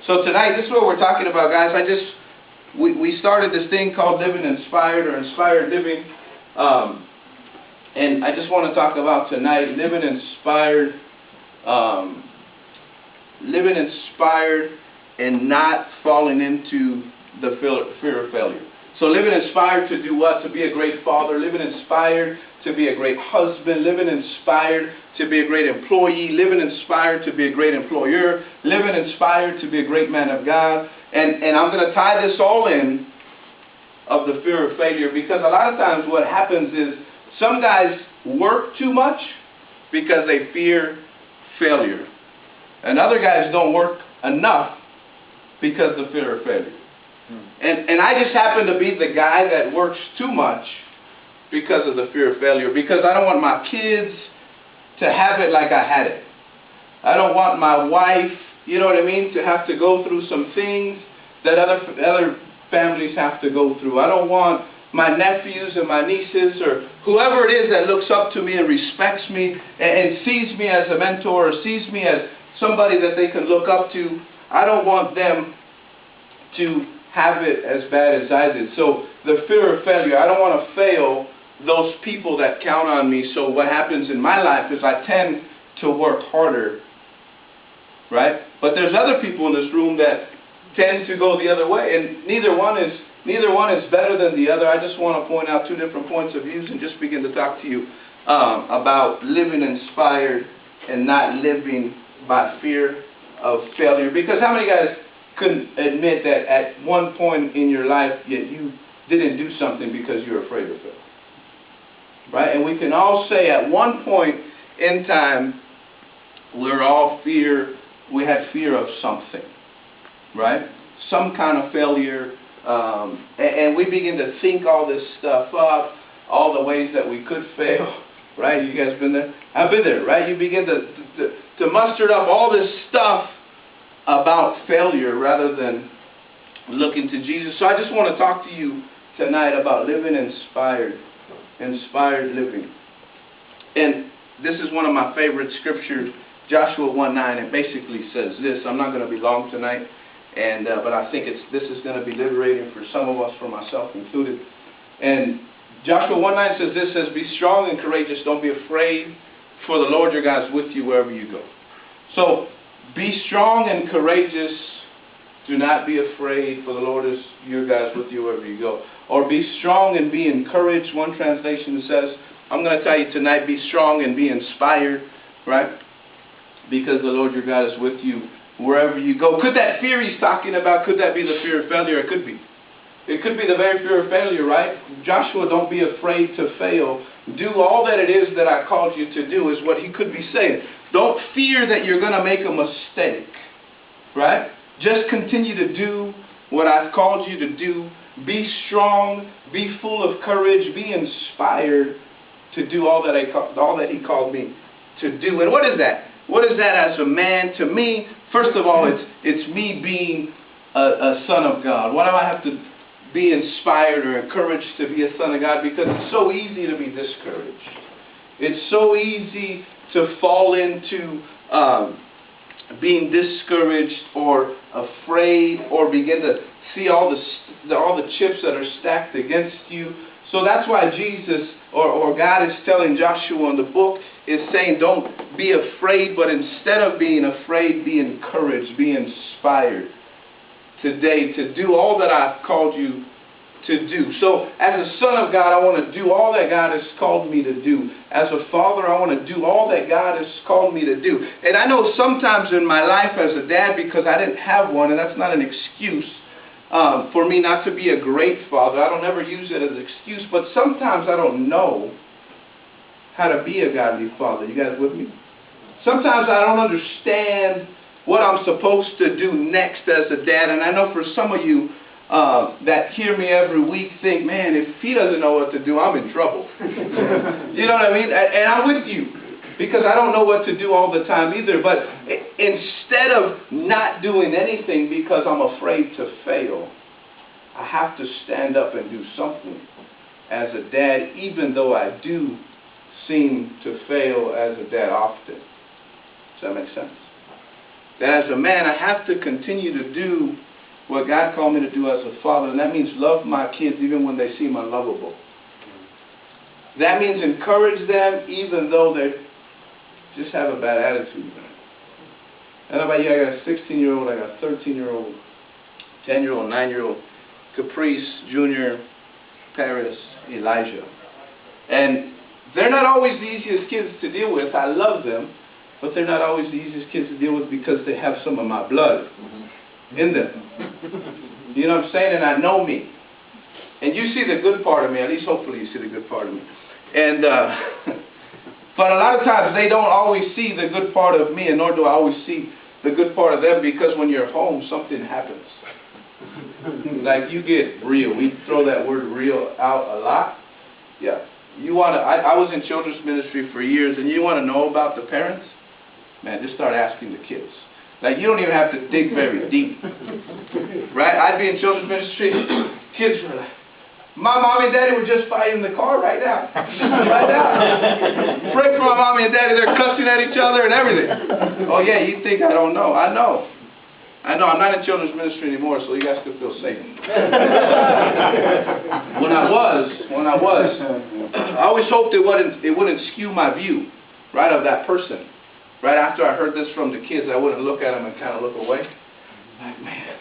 So tonight, this is what we're talking about, guys. We started this thing called Living Inspired or Inspired Living. And I just want to talk about tonight living inspired and not falling into the fear of failure. So living inspired to do what? To be a great father, living inspired to be a great husband, living inspired to be a great employee, living inspired to be a great employer, living inspired to be a great man of God. And I'm going to tie this all in of the fear of failure, because a lot of times what happens is some guys work too much because they fear failure. And other guys don't work enough because of the fear of failure. And I just happen to be the guy that works too much because of the fear of failure. Because I don't want my kids to have it like I had it. I don't want my wife, you know what I mean, to have to go through some things that other families have to go through. I don't want my nephews and my nieces or whoever it is that looks up to me and respects me and sees me as a mentor or sees me as somebody that they can look up to. I don't want them to have it as bad as I did. So the fear of failure, I don't want to fail those people that count on me. So what happens in my life is I tend to work harder, right? But there's other people in this room that tend to go the other way, and neither one is better than the other. I just want to point out two different points of views and just begin to talk to you about living inspired and not living by fear of failure. Because how many guys couldn't admit that at one point in your life you didn't do something because you're afraid of failure? Right? And we can all say at one point in time we had fear of something. Right? Some kind of failure. And we begin to think all this stuff up, all the ways that we could fail. Right? You guys been there? I've been there, right? You begin to muster up all this stuff about failure rather than looking to Jesus. So I just want to talk to you tonight about living inspired living. And this is one of my favorite scriptures, Joshua 1:9. It basically says this. I'm not going to be long tonight, but I think this is going to be liberating for some of us, for myself included. And Joshua 1:9 says this, says, "Be strong and courageous. Don't be afraid, for the Lord your God is with you wherever you go." So, be strong and courageous. Do not be afraid, for the Lord is your God is with you wherever you go. Or be strong and be encouraged. One translation says, I'm going to tell you tonight, be strong and be inspired, right? Because the Lord your God is with you wherever you go. Could that fear he's talking about, could that be the fear of failure? It could be. It could be the very fear of failure, right? Joshua, don't be afraid to fail. Do all that it is that I called you to do is what he could be saying. Don't fear that you're going to make a mistake, right? Just continue to do what I've called you to do. Be strong. Be full of courage. Be inspired to do all that he called me to do. And what is that? What is that as a man? To me, first of all, it's me being a son of God. Why do I have to be inspired or encouraged to be a son of God? Because it's so easy to be discouraged. It's so easy to fall into being discouraged or afraid, or begin to see all the chips that are stacked against you. So that's why Jesus or God is telling Joshua in the book, is saying don't be afraid, but instead of being afraid, be encouraged, be inspired today to do all that I've called you to do. So as a son of God, I want to do all that God has called me to do. As a father, I want to do all that God has called me to do. And I know sometimes in my life as a dad, because I didn't have one, and that's not an excuse for me not to be a great father. I don't ever use it as an excuse, but sometimes I don't know how to be a godly father. You guys with me? Sometimes I don't understand what I'm supposed to do next as a dad. And I know for some of you that hear me every week think, man, if he doesn't know what to do, I'm in trouble. You know what I mean? And I'm with you, because I don't know what to do all the time either. But instead of not doing anything because I'm afraid to fail, I have to stand up and do something as a dad, even though I do seem to fail as a dad often. Does that make sense? that as a man, I have to continue to do what God called me to do as a father, and that means love my kids even when they seem unlovable. That means encourage them even though they just have a bad attitude. I don't know about you, I got a 16-year-old, I got a 13-year-old, 10-year-old, 9-year-old, Caprice, Junior, Paris, Elijah. And they're not always the easiest kids to deal with. I love them, but they're not always the easiest kids to deal with because they have some of my blood in them. You know what I'm saying? And I know me. And you see the good part of me, at least hopefully you see the good part of me. And but a lot of times they don't always see the good part of me, and nor do I always see the good part of them, because when you're home, something happens. Like you get real. We throw that word real out a lot. Yeah. You want to, I was in children's ministry for years, and you want to know about the parents? Man, just start asking the kids. Like, you don't even have to dig very deep. Right? I'd be in children's ministry, kids were like, my mom and daddy were just fighting in the car right now. Right now. Pray for my mom and daddy, they're cussing at each other and everything. Oh yeah, you think I don't know. I know. I'm not in children's ministry anymore, so you guys can feel safe. When I was, I always hoped it wouldn't skew my view, right, of that person. Right after I heard this from the kids, I wouldn't look at them and kind of look away. Like, man,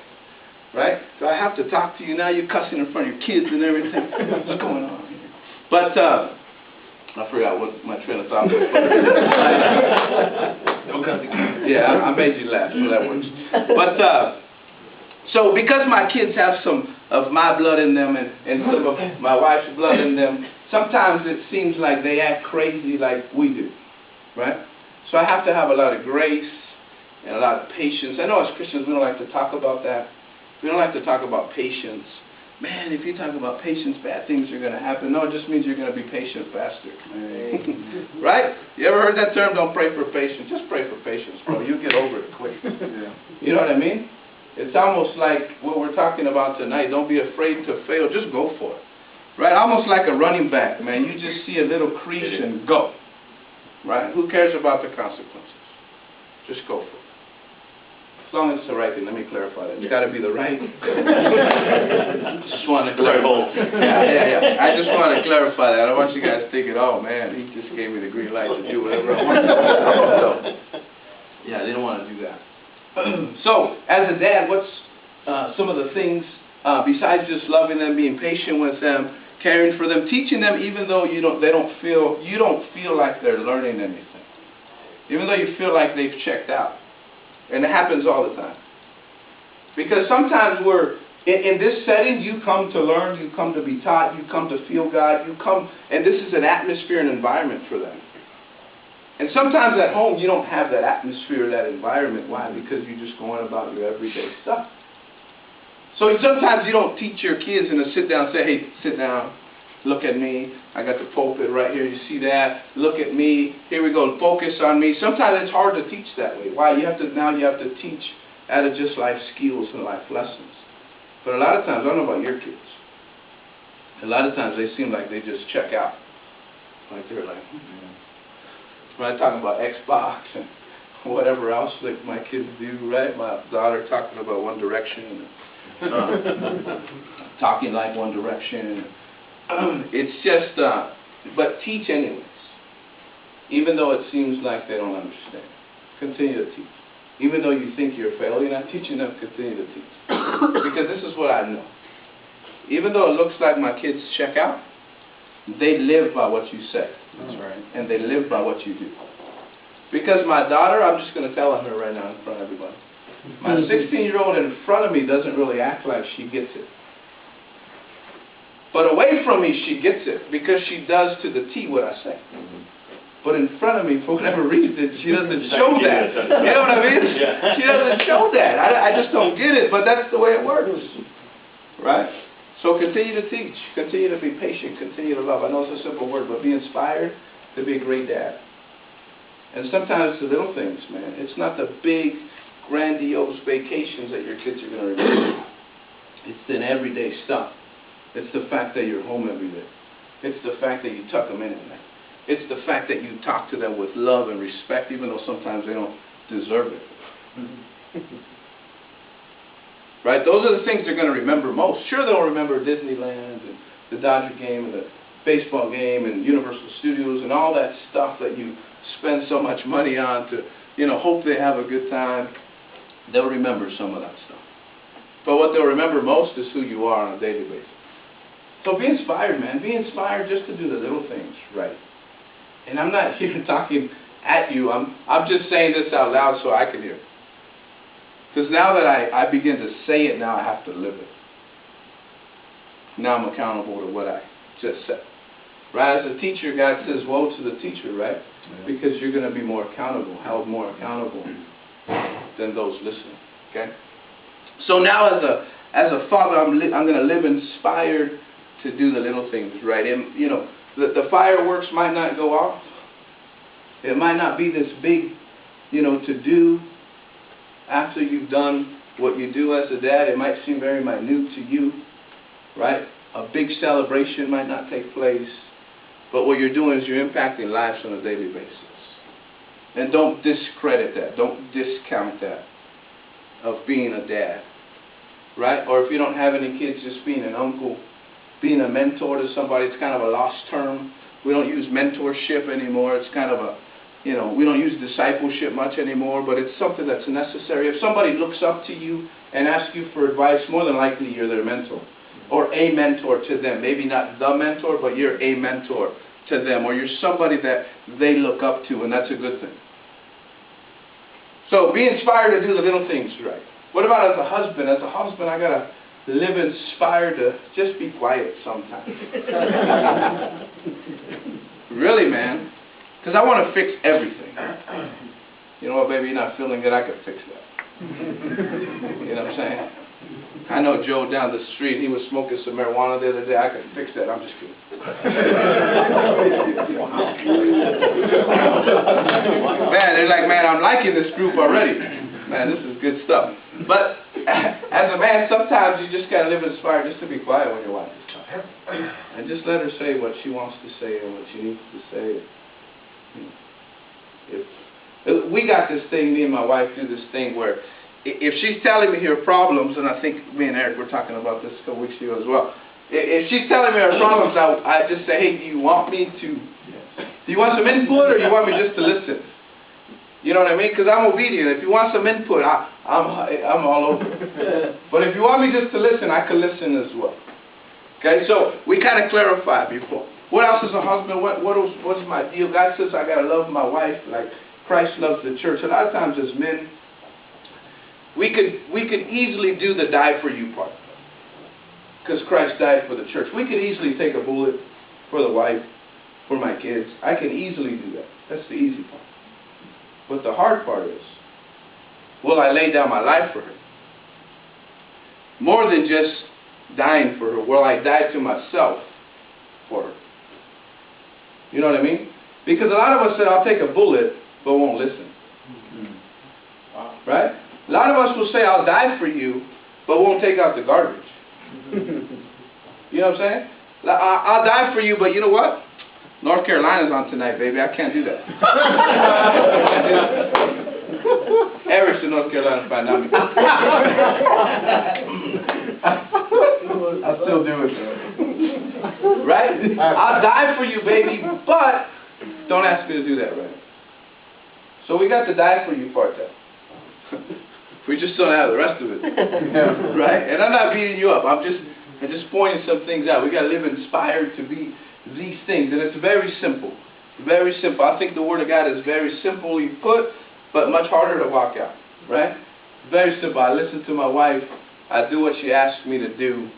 right? Do I have to talk to you now? You're cussing in front of your kids and everything. What's going on here? But I forgot what my train of thought was. Yeah, I made you laugh, so that works. But so because my kids have some of my blood in them and some of my wife's blood in them, sometimes it seems like they act crazy like we do, right? So I have to have a lot of grace and a lot of patience. I know as Christians we don't like to talk about that. We don't like to talk about patience. Man, if you talk about patience, bad things are going to happen. No, it just means you're going to be patient faster. Right? You ever heard that term, don't pray for patience? Just pray for patience, bro. You'll get over it quick. Yeah. You know what I mean? It's almost like what we're talking about tonight. Don't be afraid to fail. Just go for it. Right? Almost like a running back, man. You just see a little crease and go. Right? Who cares about the consequences? Just go for it. As long as it's the right thing, let me clarify that. It's got to be the right. Just want to clarify. Yeah. I just want to clarify that. I don't want you guys thinking, oh man, he just gave me the green light to do whatever I want. So, yeah, they don't want to do that. So, as a dad, what's some of the things besides just loving them, being patient with them, caring for them, teaching them, even though you don't feel like they're learning anything, even though you feel like they've checked out. And it happens all the time. Because sometimes we're, in this setting, you come to learn, you come to be taught, you come to feel God, you come, and this is an atmosphere and environment for them. And sometimes at home, you don't have that atmosphere, that environment. Why? Because you're just going about your everyday stuff. So sometimes you don't teach your kids in a sit down, say, hey, sit down, look at me. I got the pulpit right here. You see that? Look at me. Here we go. Focus on me. Sometimes it's hard to teach that way. Why? Now you have to teach out of just life skills and life lessons. But a lot of times, I don't know about your kids. A lot of times they seem like they just check out. Like they're like, when I talk about Xbox and whatever else that my kids do, right? My daughter talking about One Direction, talking like One Direction. It's just, but teach anyways. Even though it seems like they don't understand. Continue to teach. Even though you think you're failing at teaching them, continue to teach. Because this is what I know. Even though it looks like my kids check out, they live by what you say. That's right. And they live by what you do. Because my daughter, I'm just going to tell her right now in front of everybody. My 16-year-old in front of me doesn't really act like she gets it. But away from me, she gets it because she does to the T what I say. But in front of me, for whatever reason, she doesn't show that. You know what I mean? She doesn't show that. I just don't get it, but that's the way it works. Right? So continue to teach. Continue to be patient. Continue to love. I know it's a simple word, but be inspired to be a great dad. And sometimes it's the little things, man. It's not the big, grandiose vacations that your kids are going to remember. It's the everyday stuff. It's the fact that you're home every day. It's the fact that you tuck them in at night. It's the fact that you talk to them with love and respect, even though sometimes they don't deserve it. Right? Those are the things they're going to remember most. Sure, they'll remember Disneyland and the Dodger game and the baseball game and Universal Studios and all that stuff that you spend so much money on to, hope they have a good time. They'll remember some of that stuff. But what they'll remember most is who you are on a daily basis. So be inspired, man. Be inspired just to do the little things right. And I'm not here talking at you. I'm just saying this out loud so I can hear. Because now that I begin to say it, now I have to live it. Now I'm accountable to what I just said. Right? As a teacher, God says, woe to the teacher, right? Yeah. Because you're going to be more accountable, held more accountable than those listening. Okay? So now as a father, I'm going to live inspired to do the little things right. And, the fireworks might not go off. It might not be this big, to do after you've done what you do as a dad. It might seem very minute to you, right? A big celebration might not take place. But what you're doing is you're impacting lives on a daily basis. And don't discredit that. Don't discount that of being a dad, right? Or if you don't have any kids, just being an uncle, being a mentor to somebody. It's kind of a lost term. We don't use mentorship anymore. It's kind of a, we don't use discipleship much anymore, but it's something that's necessary. If somebody looks up to you and asks you for advice, more than likely you're their mentor. Or a mentor to them. Maybe not the mentor, but you're a mentor to them. Or you're somebody that they look up to, and that's a good thing. So be inspired to do the little things right. What about as a husband? As a husband, I got to live inspired to just be quiet sometimes. Really, man. Because I want to fix everything. You know what, baby? You're not feeling good. I can fix that. You know what I'm saying? I know Joe down the street, he was smoking some marijuana the other day. I can fix that. I'm just kidding. Man, they're like, man, I'm liking this group already. Man, this is good stuff. But as a man, sometimes you just got to live inspired just to be quiet when your wife is talking. And just let her say what she wants to say and what she needs to say. We got this thing, me and my wife do this thing where if she's telling me her problems, and I think me and Eric were talking about this a couple weeks ago as well. If she's telling me her problems, I just say, hey, do you want some input, or you want me just to listen? You know what I mean? Because I'm obedient. If you want some input, I'm all over. But if you want me just to listen, I can listen as well. Okay, so we kind of clarified before. What else is a husband? What's my deal? God says I got to love my wife like Christ loves the church. A lot of times as men, we could easily do the die for you part. Because Christ died for the church. We could easily take a bullet for the wife, for my kids. I can easily do that. That's the easy part. But the hard part is, will I lay down my life for her? More than just dying for her, will I die to myself for her? You know what I mean? Because a lot of us said, I'll take a bullet, but won't listen. Right? A lot of us will say, I'll die for you, but won't take out the garbage. You know what I'm saying? I'll die for you, but you know what? North Carolina's on tonight, baby. I can't do that. Eric's in North Carolina by now. I'll still do it. Right? I'll die for you, baby, but don't ask me to do that right. So we got the die for you part there. We just don't have the rest of it. Right? And I'm not beating you up. I'm just pointing some things out. We got to live inspired to be these things. And it's very simple. Very simple. I think the Word of God is very simply put, but much harder to walk out. Right? Very simple. I listen to my wife. I do what she asks me to do.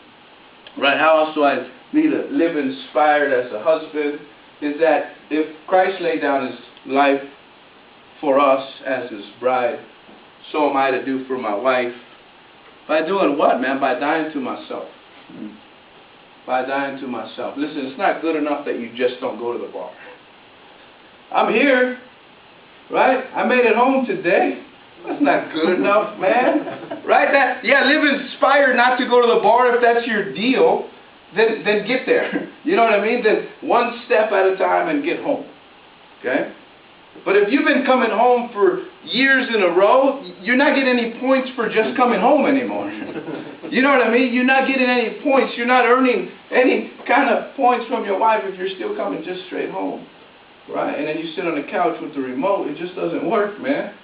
Right? How else do I need to live inspired as a husband? Is that if Christ laid down His life for us as His bride, so am I to do for my wife. By doing what, man? By dying to myself. By dying to myself. Listen, it's not good enough that you just don't go to the bar. I'm here, right? I made it home today. That's not good enough, man. Right? Live inspired not to go to the bar if that's your deal. Then get there. You know what I mean? Then one step at a time and get home. Okay? But if you've been coming home for years in a row, you're not getting any points for just coming home anymore. You know what I mean? You're not getting any points. You're not earning any kind of points from your wife if you're still coming just straight home. Right? And then you sit on the couch with the remote. It just doesn't work, man.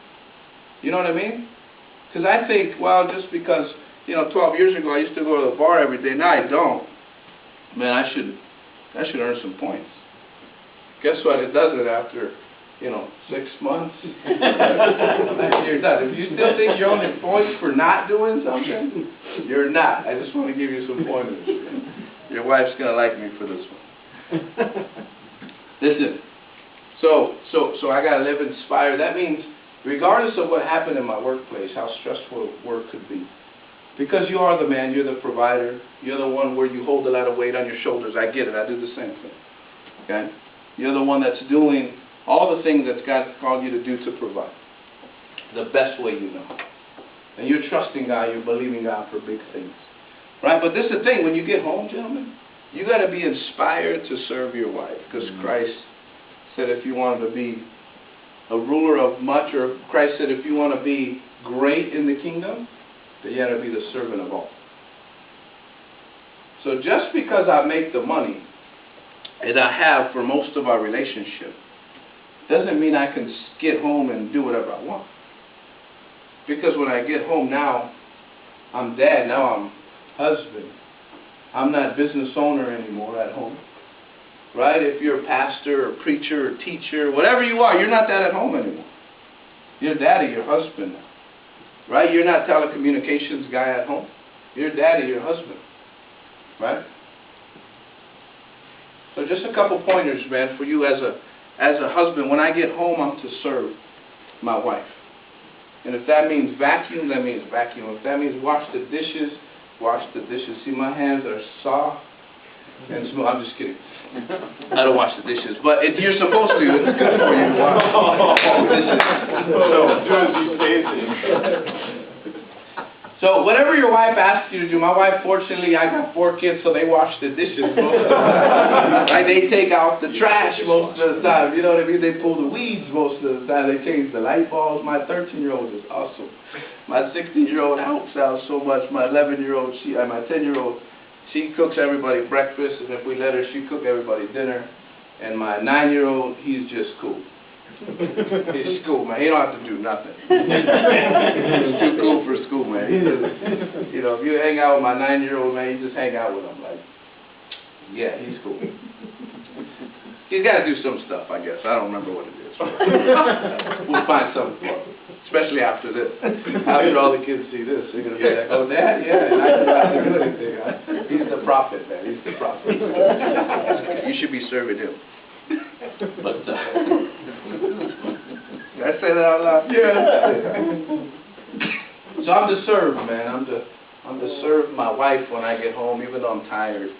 You know what I mean? Because I think, well, just because, 12 years ago I used to go to the bar every day. Now I don't. Man, I should earn some points. Guess what? It does it after 6 months. You're done. If you still think you're earning points for not doing something, you're not. I just want to give you some pointers. Your wife's going to like me for this one. Listen, so I got to live inspired. That means regardless of what happened in my workplace, how stressful work could be, because you are the man, you're the provider, you're the one where you hold a lot of weight on your shoulders. I get it. I do the same thing. Okay? You're the one that's doing all the things that God's called you to do to provide the best way you know. And you're trusting God, you're believing God for big things. Right? But this is the thing, when you get home, gentlemen, you got to be inspired to serve your wife. Because Christ said if you wanted to be a ruler of much, or Christ said if you want to be great in the kingdom, then you got to be the servant of all. So just because I make the money, and I have for most of our relationship, doesn't mean I can get home and do whatever I want. Because when I get home now, I'm dad, now I'm husband. I'm not business owner anymore at home. Right? If you're a pastor or preacher or teacher, whatever you are, you're not that at home anymore. You're daddy, your husband now. Right? You're not telecommunications guy at home. You're daddy, your husband. Right? So just a couple pointers, man, for you as a husband. When I get home, I'm to serve my wife. And if that means vacuum, that means vacuum. If that means wash the dishes, wash the dishes. See, my hands are soft and smooth. I'm just kidding. I don't wash the dishes. But you're supposed to. It's good for you to wash the dishes. So whatever your wife asks you to do, my wife, fortunately, I got 4 kids, so they wash the dishes most of the time. Right? They take out the trash most of the time. You know what I mean? They pull the weeds most of the time. They change the light bulbs. My 13-year-old is awesome. My 16-year-old helps out so much. My 11-year-old, my 10-year-old, she cooks everybody breakfast, and if we let her, she cook everybody dinner. And my 9-year-old, he's just cool. He's cool, man. He don't have to do nothing. He's too cool for school, man. He just, if you hang out with my 9-year-old, man, you just hang out with him. Like, yeah, he's cool. He's got to do some stuff, I guess. I don't remember what it is. We'll find something for him, especially after this. After all the kids see this, they're going to be like, oh, Dad, yeah, and I don't have to do anything. Huh? He's the prophet, man. He's the prophet. You should be serving him. But, did I say that out loud? Yeah. So I'm to serve, man. I'm to serve my wife when I get home, even though I'm tired,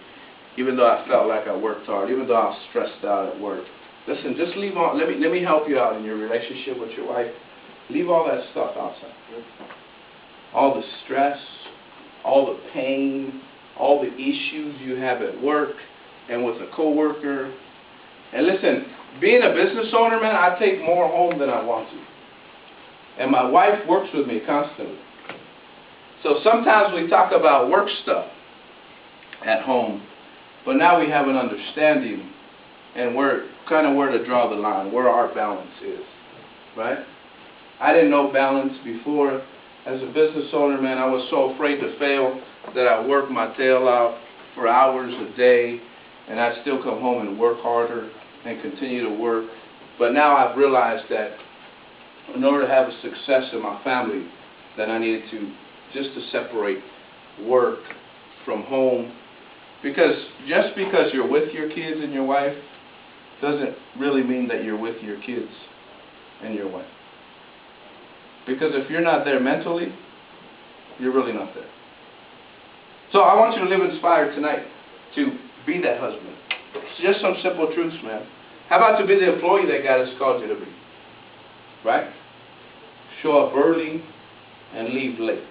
even though I felt like I worked hard, even though I was stressed out at work. Listen, just leave all. Let me help you out in your relationship with your wife. Leave all that stuff outside. All the stress, all the pain, all the issues you have at work and with a coworker. And listen, being a business owner, man, I take more home than I want to. And my wife works with me constantly. So sometimes we talk about work stuff at home, but now we have an understanding and we're kind of where to draw the line, where our balance is, right? I didn't know balance before. As a business owner, man, I was so afraid to fail that I worked my tail out for hours a day, and I'd still come home and work harder and continue to work. But now I've realized that in order to have a success in my family, that I needed to separate work from home. Because just because you're with your kids and your wife doesn't really mean that you're with your kids and your wife. Because if you're not there mentally, you're really not there. So I want you to live inspired tonight to be that husband. It's just some simple truths, man. How about to be the employee that God has called you to be? Right? Show up early and leave late.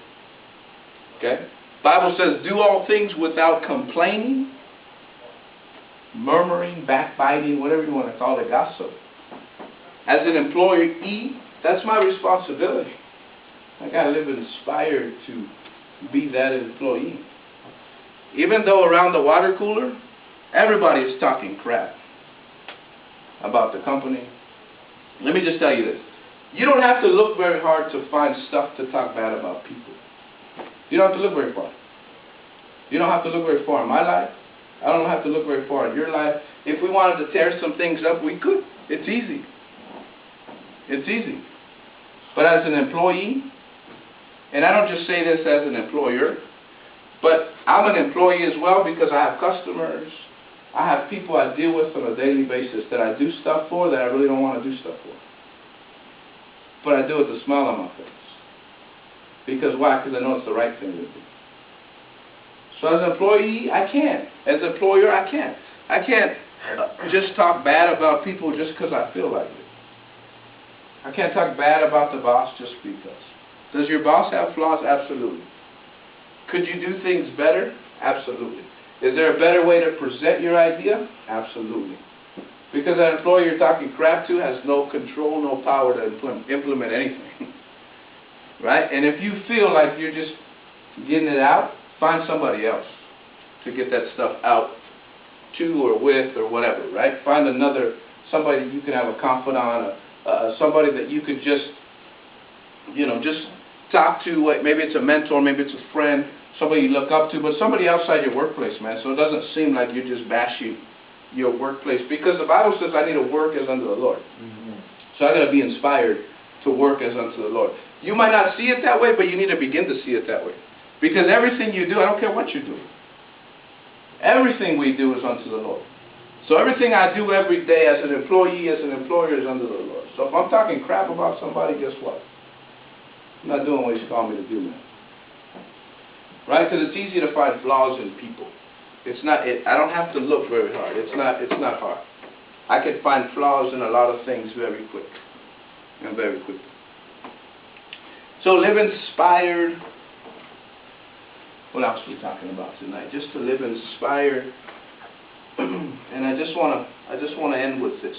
Okay? Bible says, do all things without complaining, murmuring, backbiting, whatever you want to call it, gossip. As an employee, that's my responsibility. I got to live inspired to be that employee. Even though around the water cooler, everybody is talking crap about the company. Let me just tell you this. You don't have to look very hard to find stuff to talk bad about people. You don't have to look very far. You don't have to look very far in my life. I don't have to look very far in your life. If we wanted to tear some things up, we could. It's easy. It's easy. But as an employee, and I don't just say this as an employer, but I'm an employee as well because I have customers. I have people I deal with on a daily basis that I do stuff for that I really don't want to do stuff for. But I do it with a smile on my face. Because why? Because I know it's the right thing to do. So as an employee, I can't. As an employer, I can't. I can't just talk bad about people just because I feel like it. I can't talk bad about the boss just because. Does your boss have flaws? Absolutely. Could you do things better? Absolutely. Is there a better way to present your idea? Absolutely. Because an employee you're talking crap to has no control, no power to implement anything. Right? And if you feel like you're just getting it out, find somebody else to get that stuff out to or with or whatever, right? Find somebody you can have a confidant, somebody that you could just talk to. Maybe it's a mentor, maybe it's a friend, somebody you look up to, but somebody outside your workplace, man, so it doesn't seem like you're just bashing your workplace. Because the Bible says I need to work as unto the Lord. Mm-hmm. So I got to be inspired to work as unto the Lord. You might not see it that way, but you need to begin to see it that way. Because everything you do, I don't care what you're doing, everything we do is unto the Lord. So everything I do every day as an employee, as an employer, is unto the Lord. So if I'm talking crap about somebody, guess what? I'm not doing what He's called me to do, man. Right? Because it's easy to find flaws in people. I don't have to look very hard. It's not hard. I can find flaws in a lot of things very quick. And very quickly. So live inspired. What else are we talking about tonight? Just to live inspired. And I just want to end with this.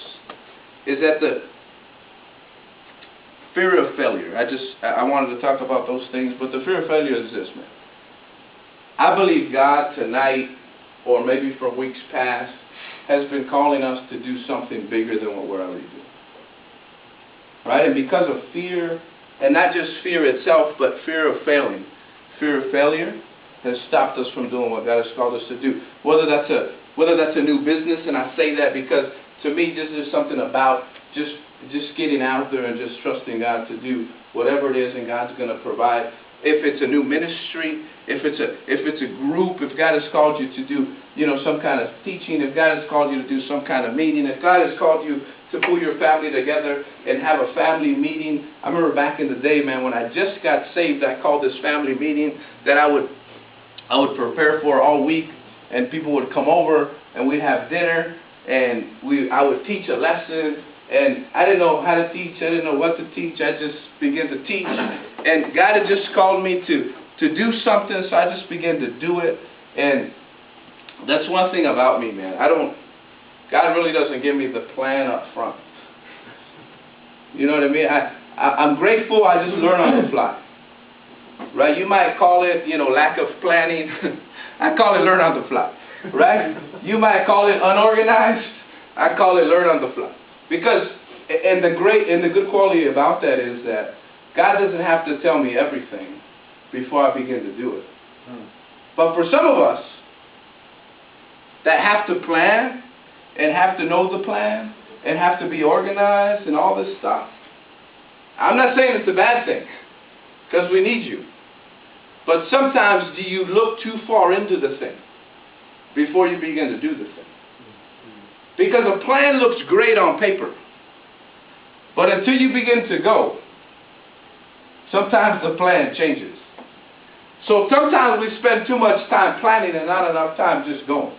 Is that the fear of failure. I wanted to talk about those things, but the fear of failure is this, man. I believe God tonight, or maybe for weeks past, has been calling us to do something bigger than what we're already doing. Right? And because of fear, and not just fear itself, but fear of failing. Fear of failure has stopped us from doing what God has called us to do. Whether that's a new business, and I say that because to me this is something about just getting out there and just trusting God to do whatever it is, and God's going to provide. If it's a new ministry, if it's a group, if God has called you to do, some kind of teaching, if God has called you to do some kind of meeting, if God has called you to pull your family together and have a family meeting. I remember back in the day, man, when I just got saved, I called this family meeting that I would prepare for all week, and people would come over and we'd have dinner, and I would teach a lesson. And I didn't know how to teach. I didn't know what to teach. I just began to teach. And God had just called me to do something, so I just began to do it. And that's one thing about me, man. God really doesn't give me the plan up front. You know what I mean? I'm grateful I just learn on the fly. Right? You might call it, lack of planning. I call it learn on the fly. Right? You might call it unorganized. I call it learn on the fly. Because, and the good quality about that is that God doesn't have to tell me everything before I begin to do it. But for some of us that have to plan and have to know the plan and have to be organized and all this stuff, I'm not saying it's a bad thing, because we need you. But sometimes do you look too far into the thing before you begin to do the thing? Because a plan looks great on paper. But until you begin to go, sometimes the plan changes. So sometimes we spend too much time planning and not enough time just going.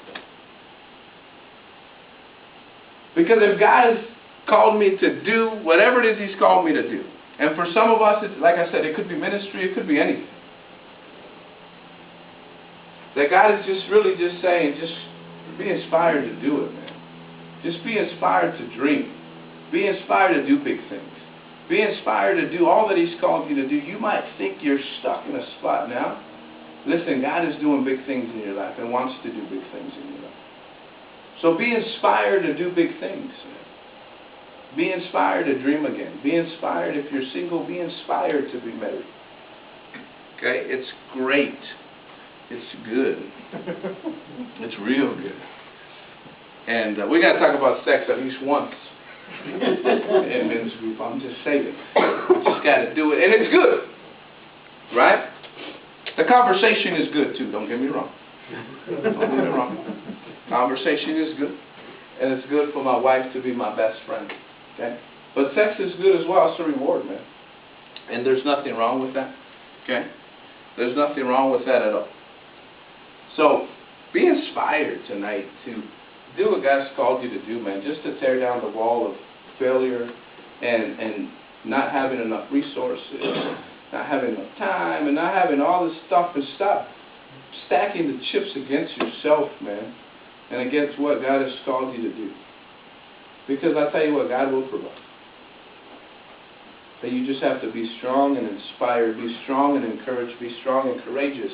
Because if God has called me to do whatever it is He's called me to do, and for some of us, it's, like I said, it could be ministry, it could be anything. That God is just really just saying, just be inspired to do it, man. Just be inspired to dream. Be inspired to do big things. Be inspired to do all that He's called you to do. You might think you're stuck in a spot now. Listen, God is doing big things in your life and wants to do big things in your life. So be inspired to do big things. Be inspired to dream again. Be inspired if you're single. Be inspired to be married. Okay? It's great. It's good. It's real good. And we got to talk about sex at least once in men's group. I'm just saying. We just got to do it. And it's good. Right? The conversation is good too. Don't get me wrong. Don't get me wrong. Conversation is good. And it's good for my wife to be my best friend. Okay? But sex is good as well. It's a reward, man. And there's nothing wrong with that. Okay? There's nothing wrong with that at all. So, be inspired tonight to do what God's called you to do, man. Just to tear down the wall of failure and not having enough resources, not having enough time, and not having all this stuff, and stop stacking the chips against yourself, man, and against what God has called you to do. Because I tell you what, God will provide. But you just have to be strong and inspired, be strong and encouraged, be strong and courageous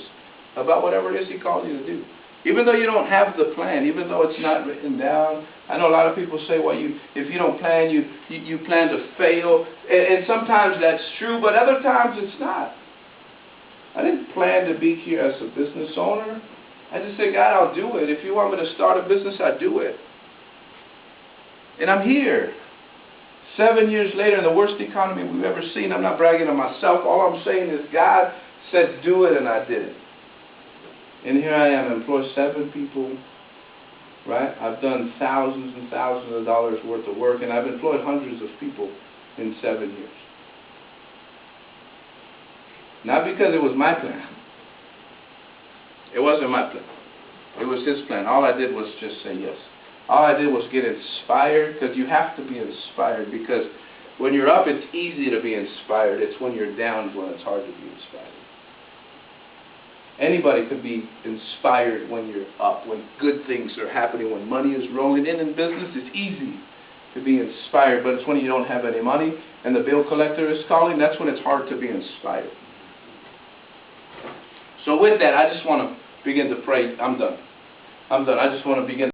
about whatever it is He called you to do. Even though you don't have the plan, even though it's not written down. I know a lot of people say, well, if you don't plan, you plan to fail. And sometimes that's true, but other times it's not. I didn't plan to be here as a business owner. I just said, God, I'll do it. If you want me to start a business, I'll do it. And I'm here. 7 years later, in the worst economy we've ever seen. I'm not bragging on myself. All I'm saying is God said do it, and I did it. And here I am, employed 7 people, right? I've done thousands and thousands of dollars worth of work, and I've employed hundreds of people in 7 years. Not because it was my plan. It wasn't my plan. It was His plan. All I did was just say yes. All I did was get inspired, because you have to be inspired, because when you're up, it's easy to be inspired. It's when you're down when it's hard to be inspired. Anybody can be inspired when you're up, when good things are happening, when money is rolling in business. It's easy to be inspired, but it's when you don't have any money and the bill collector is calling, that's when it's hard to be inspired. So with that, I just want to begin to pray. I'm done. I just want to begin to